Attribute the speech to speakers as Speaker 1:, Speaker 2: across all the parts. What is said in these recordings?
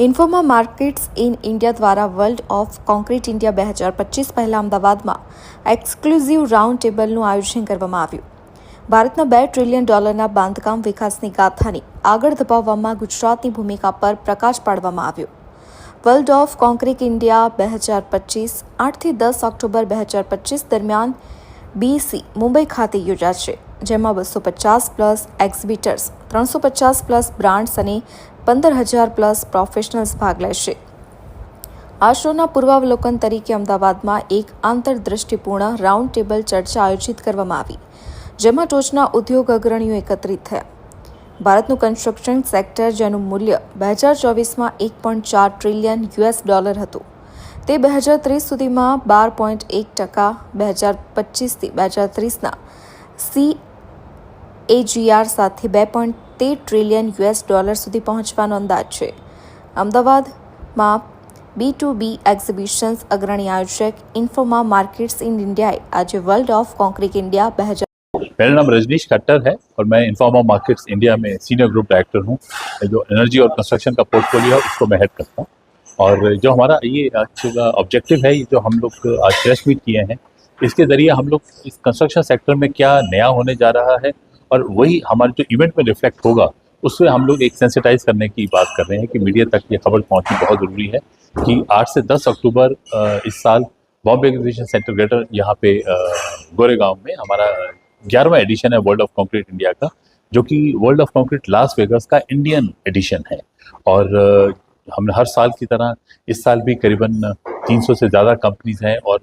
Speaker 1: ઇન્ફોમા markets in India દ્વારા world of concrete India 2025 પહેલા અમદાવાદમાં એક્સક્લુઝિવ રાઉન્ડ ટેબલનું આયોજન કરવામાં આવ્યું. ભારતના $2 ટ્રિલિયન બાંધકામ વિકાસની ગાથાની આગળ ધપાવવામાં ગુજરાતની ભૂમિકા પર પ્રકાશ પાડવામાં આવ્યો. World of concrete India 2025 8થી 10 October 2025 દરમિયાન BC મુંબઈ ખાતે યોજાશે, જેમાં 250 પ્લસ એક્ઝિબિટર્સ, 350 પ્લસ બ્રાન્ડ્સ અને 15,000 પ્લસ પ્રોફેશનલ્સ ભાગ લેશે. આ શોના પૂર્વાવલોકન તરીકે અમદાવાદમાં એક આંતરદૃષ્ટિપૂર્ણ રાઉન્ડ ટેબલ ચર્ચા આયોજિત કરવામાં આવી, જેમાં ટોચના ઉદ્યોગ અગ્રણીઓ એકત્રિત થયા. ભારતનું કન્સ્ટ્રક્શન સેક્ટર, જેનું મૂલ્ય 2024માં $1.4 ટ્રિલિયન હતું, તે 2030 સુધીમાં 12.1%, 2025થી 2030ના CAGR સાથે $2.13 ટ્રિલિયન સુધી પહોંચવાનો અંદાજ છે. અમદાવાદમાં B2B એક્ઝિબિશન્સ અગ્રણી આયોજક ઇન્ફોમા માર્કેટ્સ ઇન ઇન્ડિયાએ આજે વર્લ્ડ ઓફ કોન્ક્रीट इंडिया 2000.
Speaker 2: मेरा नाम रजनीश खट्टर है और मैं इन्फोमा मार्केट्स इंडिया में सीनियर ग्रुप डायरेक्टर हूँ. जो एनर्जी और कंस्ट्रक्शन का पोर्टफोलियो है उसको मैं हेड करता हूँ. और जो हमारा ये आज का ऑब्जेक्टिव है, ये जो हम लोग आज प्रेस मीट किए हैं, इसके ज़रिए हम लोग इस कंस्ट्रक्शन सेक्टर में क्या नया होने जा रहा है और वही हमारे जो इवेंट में रिफ्लेक्ट होगा उससे हम लोग एक सेंसिटाइज करने की बात कर रहे हैं कि मीडिया तक ये खबर पहुँचनी बहुत ज़रूरी है कि 8 से 10 अक्टूबर इस साल बॉम्बे एग्जीबिशन सेंटर ग्रेटर यहाँ पे गोरेगांव में हमारा 11वां एडिशन है वर्ल्ड ऑफ कॉन्क्रीट इंडिया का, जो कि world of concrete Las Vegas का इंडियन एडिशन है. और हमने हर साल की तरह इस साल भी करीबन 300 से ज़्यादा कंपनीज हैं और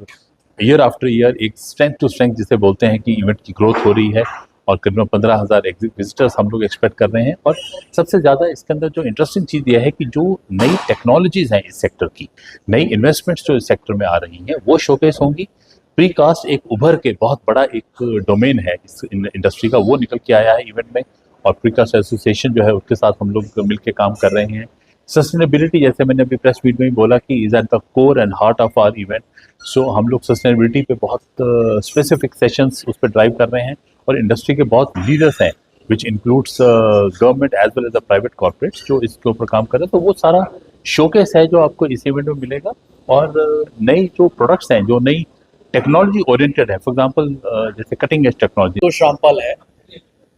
Speaker 2: ईयर आफ्टर ईयर एक स्ट्रेंथ टू स्ट्रेंथ जिसे बोलते हैं कि इवेंट की ग्रोथ हो रही है और करीबन 15,000 विजिटर्स हम लोग एक्सपेक्ट कर रहे हैं. और सबसे ज़्यादा इसके अंदर जो इंटरेस्टिंग चीज़ यह है कि जो नई टेक्नोलॉजीज़ हैं इस सेक्टर की, नई इन्वेस्टमेंट्स जो इस सेक्टर में आ रही हैं वो शोकेस होंगी. प्रीकास्ट एक उभर के बहुत बड़ा एक डोमेन है इस इंडस्ट्री का, वो निकल के आया है इवेंट में. और प्रीकास्ट एसोसिएशन जो है उसके साथ हम लोग मिलकर काम कर रहे हैं. सस्टेनेबिलिटी, जैसे मैंने अभी प्रेस मीट में भी बोला कि is at the core and heart of our event. So हम लोग सस्टेनेबिलिटी पे बहुत स्पेसिफिक सेशंस उस पर ड्राइव कर रहे हैं और इंडस्ट्री के बहुत लीडर्स हैं which includes government as well as the private corporates जो इसके ऊपर काम कर रहे हैं. तो वो सारा शोकेस है जो आपको इस इवेंट में मिलेगा. और नई जो प्रोडक्ट्स हैं, जो नई टेक्नोलॉजी ओरिएंटेड है, फॉर एग्जांपल जैसे कटिंग एज टेक्नोलॉजी.
Speaker 3: तो श्यामपाल है,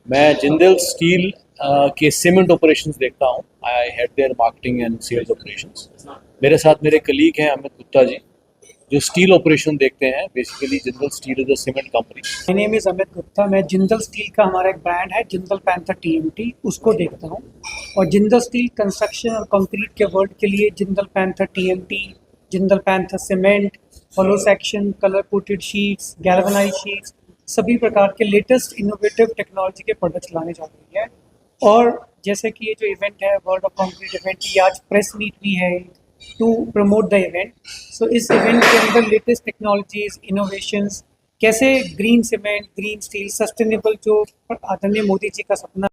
Speaker 3: मैं जिंदल स्टील के सीमेंट ऑपरेशंस देखता हूँ. I head their marketing and sales operations. मेरे साथ मेरे कलीग हैं अमित गुप्ता जी, जो स्टील ऑपरेशन देखते हैं. Basically Jindal steel is a cement company.
Speaker 4: My name is Amit Gupta. मैं जिंदल स्टील का हमारा एक ब्रांड है जिंदल पैंथर TMT, उसको देखता हूँ. और जिंदल स्टील कंस्ट्रक्शन और कंक्रीट के वर्ल्ड के लिए Jindal Panther TMT, Jindal Panther cement, hollow section, colour coated sheets, galvanise sheets, सभी प्रकार के लेटेस्ट इनोवेटिव टेक्नोलॉजी के प्रोडक्ट्स लाने जा रही है. और जैसे कि ये जो इवेंट है वर्ल्ड ऑफ कंक्रीट इवेंट, ये आज प्रेस मीट भी है टू प्रमोट द इवेंट. सो इस इवेंट के अंदर लेटेस्ट टेक्नोलॉजीज, इनोवेशंस, कैसे green cement, green steel, sustainable, जो आदरणीय मोदी जी का सपना